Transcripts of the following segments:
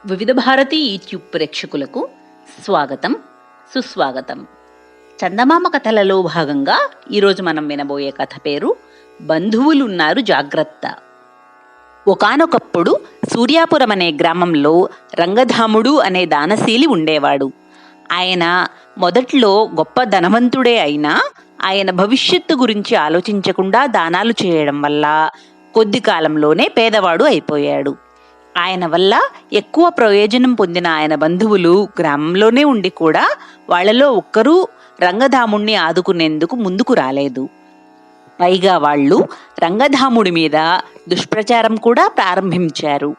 వివిధ భారతి యూట్యూబ్ ప్రేక్షకులకు స్వాగతం, సుస్వాగతం. చందమామ కథలలో భాగంగా ఈరోజు మనం వినబోయే కథ పేరు బంధువులున్నారు జాగ్రత్త. ఒకానొకప్పుడు సూర్యాపురం అనే గ్రామంలో రంగధాముడు అనే దానశీలి ఉండేవాడు. ఆయన మొదట్లో గొప్ప ధనవంతుడే అయినా ఆయన భవిష్యత్తు గురించి ఆలోచించకుండా దానాలు చేయడం వల్ల కొద్ది కాలంలోనే పేదవాడు అయిపోయాడు. ఆయన వల్ల ఎక్కువ ప్రయోజనం పొందిన ఆయన బంధువులు గ్రామంలోనే ఉండి కూడా వాళ్లలో ఒక్కరూ రంగధాముణ్ణి ఆదుకునేందుకు ముందుకు రాలేదు. పైగా వాళ్ళు రంగధాముడి మీద దుష్ప్రచారం కూడా ప్రారంభించారు.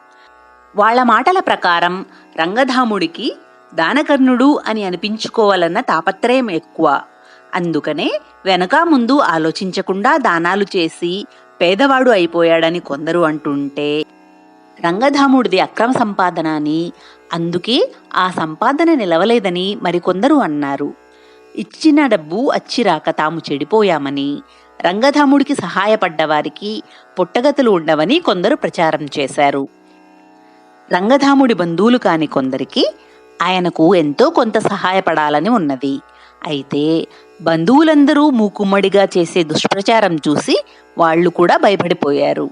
వాళ్ళ మాటల ప్రకారం రంగధాముడికి దానకర్ణుడు అని అనిపించుకోవాలన్న తాపత్రయం ఎక్కువ. అందుకనే వెనక ముందు ఆలోచించకుండా దానాలు చేసి పేదవాడు అయిపోయాడని కొందరు అంటుంటే, రంగధాముడిది అక్రమ సంపాదన అని, అందుకే ఆ సంపాదన నిలవలేదని మరికొందరు అన్నారు. ఇచ్చిన డబ్బు అచ్చిరాక తాము చెడిపోయామని, రంగధాముడికి సహాయపడ్డ వారికి పుట్టగతులు ఉండవని కొందరు ప్రచారం చేశారు. రంగధాముడి బంధువులు కాని కొందరికి ఆయనకు ఎంతో కొంత సహాయపడాలని ఉన్నది. అయితే బంధువులందరూ మూకుమ్మడిగా చేసే దుష్ప్రచారం చూసి వాళ్ళు కూడా భయపడిపోయారు.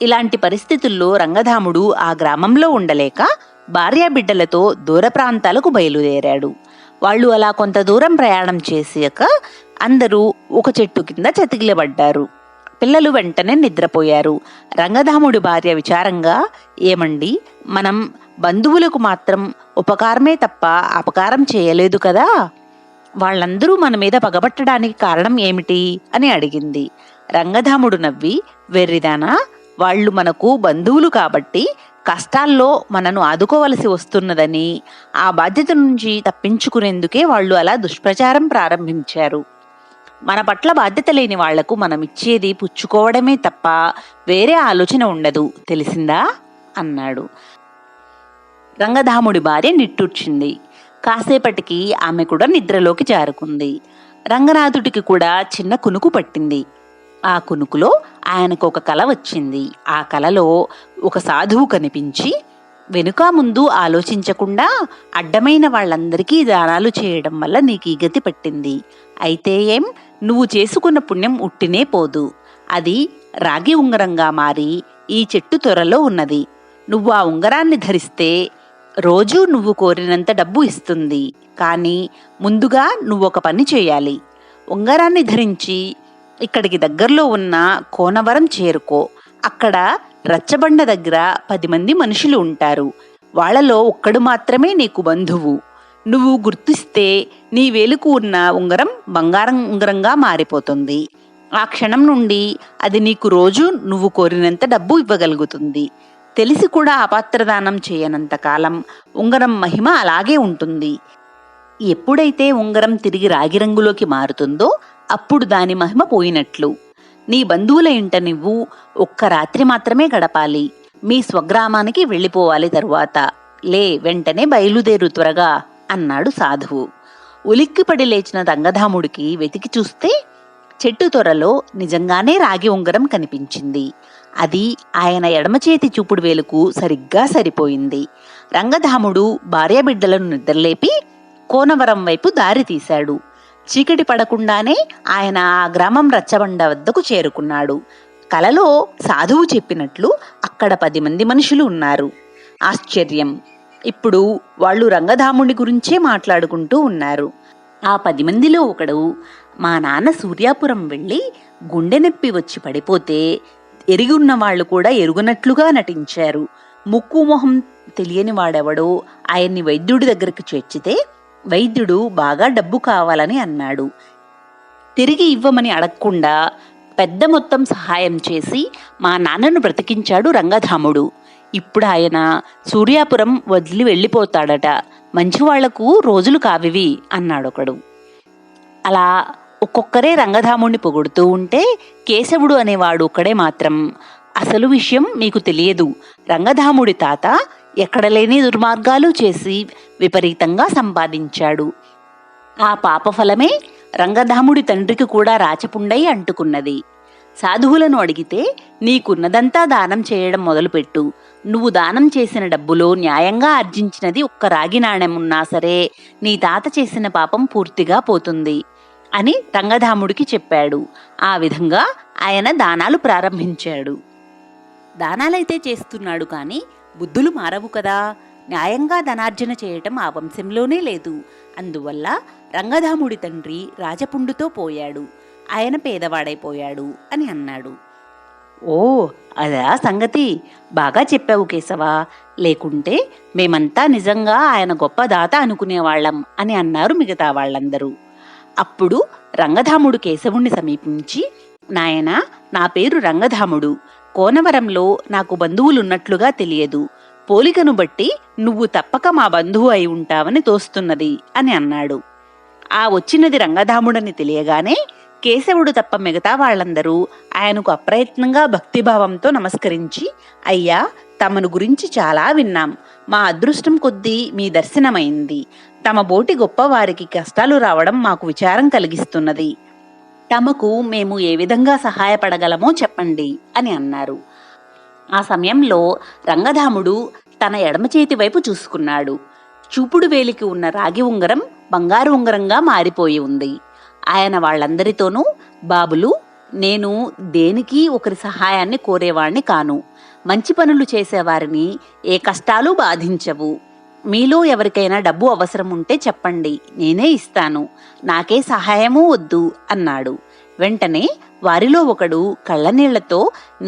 ఇలాంటి పరిస్థితుల్లో రంగధాముడు ఆ గ్రామంలో ఉండలేక భార్యాబిడ్డలతో దూర ప్రాంతాలకు బయలుదేరాడు. వాళ్ళు అలా కొంత దూరం ప్రయాణం చేసాక అందరూ ఒక చెట్టు కింద చతికిలబడ్డారు. పిల్లలు వెంటనే నిద్రపోయారు. రంగధాముడి భార్య విచారంగా, ఏమండి, మనం బంధువులకు మాత్రం ఉపకారమే తప్ప అపకారం చేయలేదు కదా, వాళ్ళందరూ మన మీద పగబట్టడానికి కారణం ఏమిటి అని అడిగింది. రంగధాముడు నవ్వి, వెర్రిదానా, వాళ్ళు మనకు బంధువులు కాబట్టి కష్టాల్లో మనను ఆదుకోవలసి వస్తున్నదని, ఆ బాధ్యత నుంచి తప్పించుకునేందుకే వాళ్ళు అలా దుష్ప్రచారం ప్రారంభించారు. మన పట్ల బాధ్యత లేని వాళ్లకు మనం ఇచ్చేది పుచ్చుకోవడమే తప్ప వేరే ఆలోచన ఉండదు, తెలిసిందా అన్నాడు. రంగధాముడి భార్య నిట్టూర్చింది. కాసేపటికి ఆమె కూడా నిద్రలోకి జారుకుంది. రంగనాథుడికి కూడా చిన్న కునుకు పట్టింది. ఆ కునుకులో ఆయనకు ఒక కల వచ్చింది. ఆ కలలో ఒక సాధువు కనిపించి, వెనుక ముందు ఆలోచించకుండా అడ్డమైన వాళ్ళందరికీ దానాలు చేయడం వల్ల నీకు ఈ గతి పట్టింది. అయితే ఏం, నువ్వు చేసుకున్న పుణ్యం ఉట్టినే పోదు. అది రాగి ఉంగరంగా మారి ఈ చెట్టు త్వరలో ఉన్నది. నువ్వు ఆ ఉంగరాన్ని ధరిస్తే రోజూ నువ్వు కోరినంత డబ్బు ఇస్తుంది. కానీ ముందుగా నువ్వొక పని చేయాలి. ఉంగరాన్ని ధరించి ఇక్కడికి దగ్గరలో ఉన్న కోనవరం చేరుకో. అక్కడ రచ్చబండ దగ్గర 10 మంది మనుషులు ఉంటారు. వాళ్లలో ఒక్కడు మాత్రమే నీకు బంధువు. నువ్వు గుర్తిస్తే నీ వేలుకు ఉన్న ఉంగరం బంగారం ఉంగరంగా మారిపోతుంది. ఆ క్షణం నుండి అది నీకు రోజు నువ్వు కోరినంత డబ్బు ఇవ్వగలుగుతుంది. తెలిసి కూడా అపాత్రదానం చేయనంత కాలం ఉంగరం మహిమ అలాగే ఉంటుంది. ఎప్పుడైతే ఉంగరం తిరిగి రాగి రంగులోకి మారుతుందో అప్పుడు దాని మహిమ పోయినట్లు. నీ బంధువుల ఇంట నువ్వు ఒక్క రాత్రి మాత్రమే గడపాలి. మీ స్వగ్రామానికి వెళ్ళిపోవాలి. తరువాత వెంటనే బయలుదేరు త్వరగా అన్నాడు సాధువు. ఉలిక్కిపడి లేచిన రంగధాముడికి వెతికి చూస్తే చెట్టు త్వరలో నిజంగానే రాగి ఉంగరం కనిపించింది. అది ఆయన ఎడమచేతి చూపుడు వేలుకు సరిగ్గా సరిపోయింది. రంగధాముడు భార్యాబిడ్డలను నిద్రలేపి కోనవరం వైపు దారి తీశాడు. చీకటి పడకుండానే ఆయన ఆ గ్రామం రచ్చబండ వద్దకు చేరుకున్నాడు. కలలో సాధువు చెప్పినట్లు అక్కడ 10 మంది మనుషులు ఉన్నారు. ఆశ్చర్యం, ఇప్పుడు వాళ్ళు రంగధాముడి గురించే మాట్లాడుకుంటూ ఉన్నారు. ఆ 10 మందిలో ఒకడు, మా నాన్న సూర్యాపురం వెళ్ళి గుండె నొప్పి వచ్చి పడిపోతే ఎరిగి ఉన్న వాళ్ళు కూడా ఎరుగునట్లుగా నటించారు. ముక్కు మొహం తెలియని వాడెవడో ఆయన్ని వైద్యుడి దగ్గరికి చేర్చితే వైద్యుడు బాగా డబ్బు కావాలని అన్నాడు. తిరిగి ఇవ్వమని అడగకుండా పెద్ద మొత్తం సహాయం చేసి మా నాన్నను బ్రతికించాడు రంగధాముడు. ఇప్పుడు ఆయన సూర్యాపురం వదిలి వెళ్ళిపోతాడట. మంచివాళ్లకు రోజులు కావివి అన్నాడొకడు. అలా ఒక్కొక్కరే రంగధాముడిని పొగుడుతూ ఉంటే కేశవుడు అనేవాడు ఒక్కడే మాత్రం, అసలు విషయం మీకు తెలియదు. రంగధాముడి తాత ఎక్కడ లేని దుర్మార్గాలు చేసి విపరీతంగా సంపాదించాడు. ఆ పాపఫలమే రంగధాముడి తండ్రికి కూడా రాచపుండై అంటుకున్నది. సాధువులను అడిగితే నీకున్నదంతా దానం చేయడం మొదలుపెట్టు. నువ్వు దానం చేసిన డబ్బులో న్యాయంగా ఆర్జించినది ఒక్క రాగి నాణెమున్నా సరే నీ తాత చేసిన పాపం పూర్తిగా పోతుంది అని రంగధాముడికి చెప్పాడు. ఆ విధంగా ఆయన దానాలు ప్రారంభించాడు. దానాలైతే చేస్తున్నాడు కానీ బుద్ధులు మారవు కదా. న్యాయంగా ధనార్జన చేయటం ఆ వంశంలోనే లేదు. అందువల్ల రంగధాముడి తండ్రి రాజపుండుతో పోయాడు. ఆయన పేదవాడైపోయాడు అని అన్నాడు. ఓ, అదా సంగతి. బాగా చెప్పావు కేశవ. లేకుంటే మేమంతా నిజంగా ఆయన గొప్ప దాత అనుకునేవాళ్లం అని అన్నారు మిగతా వాళ్ళందరూ. అప్పుడు రంగధాముడు కేశవుణ్ణి సమీపించి, నాయనా, నా పేరు రంగధాముడు. కోనవరంలో నాకు బంధువులున్నట్లుగా తెలియదు. పోలికను బట్టి నువ్వు తప్పక మా బంధువు అయి ఉంటావని తోస్తున్నది అని అన్నాడు. ఆ వచ్చినది రంగధాముడని తెలియగానే కేశవుడు తప్ప మిగతా వాళ్లందరూ ఆయనకు అప్రయత్నంగా భక్తిభావంతో నమస్కరించి, అయ్యా, తమను గురించి చాలా విన్నాం. మా అదృష్టం కొద్దీ మీ దర్శనమైంది. తమ బోటి గొప్పవారికి కష్టాలు రావడం మాకు విచారం కలిగిస్తున్నది. తమకు మేము ఏ విధంగా సహాయపడగలమో చెప్పండి అని అన్నారు. ఆ సమయంలో రంగధాముడు తన ఎడమ చేతి వైపు చూసుకున్నాడు. చూపుడు వేలికి ఉన్న రాగి ఉంగరం బంగారు ఉంగరంగా మారిపోయి ఉంది. ఆయన వాళ్ళందరితోనూ, బాబులు, నేను దేనికి ఒకరి సహాయాన్ని కోరేవాణ్ణి కాను. మంచి పనులు చేసేవారిని ఏ కష్టాలు బాధించవు. మీలో ఎవరికైనా డబ్బు అవసరం ఉంటే చెప్పండి, నేనే ఇస్తాను. నాకే సహాయమూ వద్దు అన్నాడు. వెంటనే వారిలో ఒకడు కళ్ళనీళ్లతో,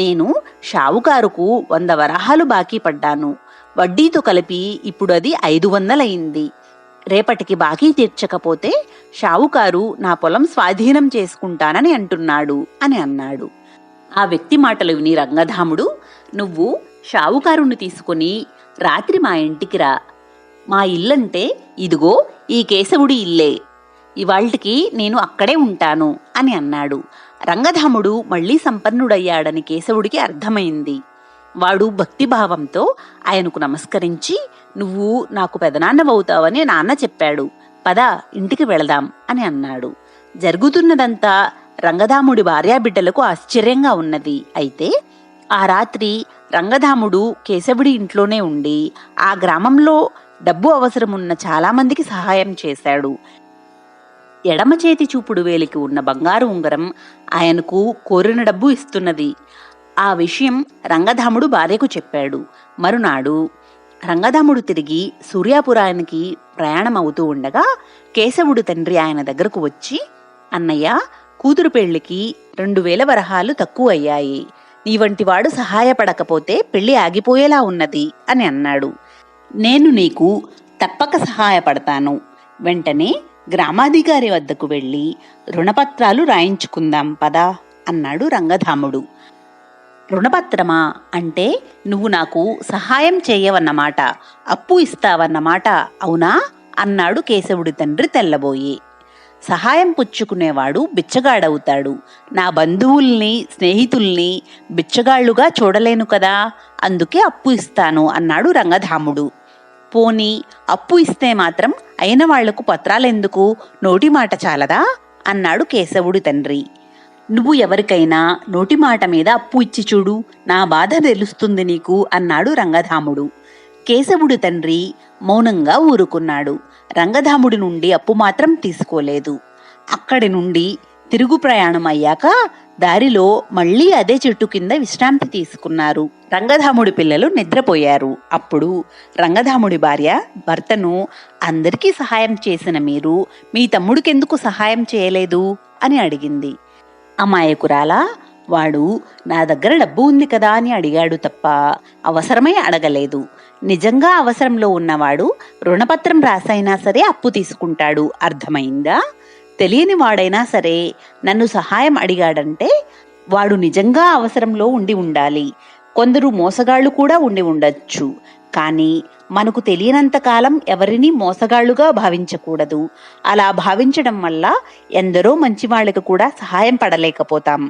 నేను షావుకారుకు 100 వరహాలు బాకీ పడ్డాను. వడ్డీతో కలిపి ఇప్పుడు అది 500 అయింది. రేపటికి బాకీ తీర్చకపోతే షావుకారు నా పొలం స్వాధీనం చేసుకుంటానని అంటున్నాడు అని అన్నాడు. ఆ వ్యక్తి మాటలు విని రంగధాముడు, నువ్వు షావుకారుణ్ణి తీసుకుని రాత్రి మా ఇంటికి రా. మా ఇల్లంటే ఇదిగో ఈ కేశవుడి ఇల్లే. ఇవాళ్టికి నేను అక్కడే ఉంటాను అని అన్నాడు. రంగధాముడు మళ్లీ సంపన్నుడయ్యాడని కేశవుడికి అర్థమైంది. వాడు భక్తిభావంతో ఆయనకు నమస్కరించి, నువ్వు నాకు పెదనాన్నవవుతావని నాన్న చెప్పాడు. పద, ఇంటికి వెళదాం అని అన్నాడు. జరుగుతున్నదంతా రంగధాముడి భార్యాబిడ్డలకు ఆశ్చర్యంగా ఉన్నది. అయితే ఆ రాత్రి రంగధాముడు కేశవుడి ఇంట్లోనే ఉండి ఆ గ్రామంలో డబ్బు అవసరమున్న చాలామందికి సహాయం చేశాడు. ఎడమ చేతి చూపుడు వేలికి ఉన్న బంగారు ఉంగరం ఆయనకు కోరిన డబ్బు ఇస్తున్నది. ఆ విషయం రంగధాముడు భార్యకు చెప్పాడు. మరునాడు రంగధాముడు తిరిగి సూర్యాపురానికి ప్రయాణం అవుతూ ఉండగా కేశవుడు తండ్రి ఆయన దగ్గరకు వచ్చి, అన్నయ్య, కూతురు పెళ్లికి 2000 వరహాలు తక్కువ అయ్యాయి. నీ వంటి వాడు సహాయపడకపోతే పెళ్లి ఆగిపోయేలా ఉన్నది అని అన్నాడు. నేను నీకు తప్పక సహాయపడతాను. వెంటనే గ్రామాధికారి వద్దకు వెళ్ళి రుణపత్రాలు రాయించుకుందాం పదా అన్నాడు రంగధాముడు. రుణపత్రమా అంటే నువ్వు నాకు సహాయం చేయవన్నమాట, అప్పు ఇస్తావన్నమాట, అవునా అన్నాడు కేశవుడి తండ్రి తెల్లబోయి. సహాయం పుచ్చుకునేవాడు బిచ్చగాడవుతాడు. నా బంధువుల్ని, స్నేహితుల్ని బిచ్చగాళ్లుగా చూడలేను కదా, అందుకే అప్పు ఇస్తాను అన్నాడు రంగధాముడు. పోనీ అప్పు ఇస్తే మాత్రం అయిన వాళ్లకు పత్రాలెందుకు, నోటి మాట చాలదా అన్నాడు కేశవుడి తండ్రి. నువ్వు ఎవరికైనా నోటి మాట మీద అప్పు ఇచ్చి చూడు, నా బాధ తెలుస్తుంది నీకు అన్నాడు రంగధాముడు. కేశవుడి తండ్రి మౌనంగా ఊరుకున్నాడు. రంగధాముడి నుండి అప్పు మాత్రం తీసుకోలేదు. అక్కడి నుండి తిరుగు ప్రయాణం అయ్యాక దారిలో మళ్లీ అదే చెట్టు కింద విశ్రాంతి తీసుకున్నారు. రంగధాముడి పిల్లలు నిద్రపోయారు. అప్పుడు రంగధాముడి భార్య భర్తను, అందరికీ సహాయం చేసిన మీరు మీ తమ్ముడికెందుకు సహాయం చేయలేదు అని అడిగింది. అమాయకురాలా, వాడు నా దగ్గర డబ్బు ఉంది కదా అని అడిగాడు తప్ప అవసరమై అడగలేదు. నిజంగా అవసరంలో ఉన్నవాడు రుణపత్రం రాసైనా సరే అప్పు తీసుకుంటాడు, అర్థమైందా? తెలియని వాడైనా సరే నన్ను సహాయం అడిగాడంటే వాడు నిజంగా అవసరంలో ఉండి ఉండాలి. కొందరు మోసగాళ్లు కూడా ఉండి ఉండొచ్చు, కానీ మనకు తెలియనంతకాలం ఎవరినీ మోసగాళ్లుగా భావించకూడదు. అలా భావించడం వల్ల ఎందరో మంచివాళ్లకు కూడా సహాయం పడలేకపోతాం.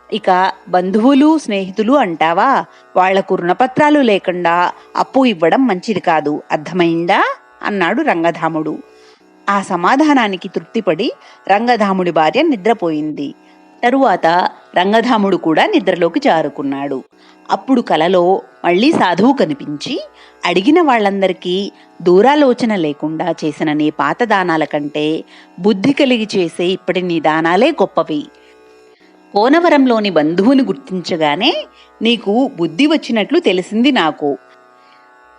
ఇక బంధువులు, స్నేహితులు అంటావా, వాళ్లకు రుణపత్రాలు లేకుండా అప్పు ఇవ్వడం మంచిది కాదు, అర్థమైందా అన్నాడు రంగధాముడు. ఆ సమాధానానికి తృప్తిపడి రంగధాముడి భార్య నిద్రపోయింది. తరువాత రంగధాముడు కూడా నిద్రలోకి జారుకున్నాడు. అప్పుడు కలలో మళ్ళీ సాధువు కనిపించి అడిగిన వాళ్ళందరికీ దూరాలోచన లేకుండా చేసిన నీ పాత దానాల కంటే బుద్ధి కలిగి చేసే ఇప్పటి నీ దానాలే గొప్పవి. కోనవరంలోని బంధువుని గుర్తించగానే నీకు బుద్ధి వచ్చినట్లు తెలిసింది నాకు.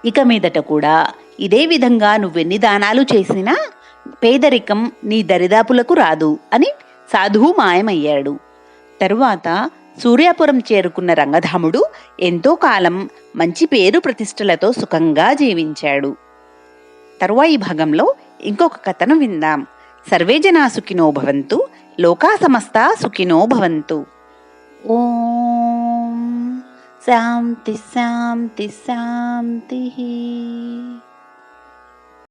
ఇక మీదట కూడా ఇదే విధంగా నువ్వెన్ని దానాలు చేసినా పేదరికం నీ దరిదాపులకు రాదు అని సాధువు మాయమయ్యాడు. తరువాత సూర్యాపురం చేరుకున్న రంగధాముడు ఎంతో కాలం మంచి పేరు ప్రతిష్టలతో సుఖంగా జీవించాడు. తరువాయి భాగంలో ఇంకొక కథను విందాం. సర్వే జనా సుఖినో భవంతు, లోకా సమస్తా సుఖినో భవంతు. ఓం శాంతి శాంతి శాంతి.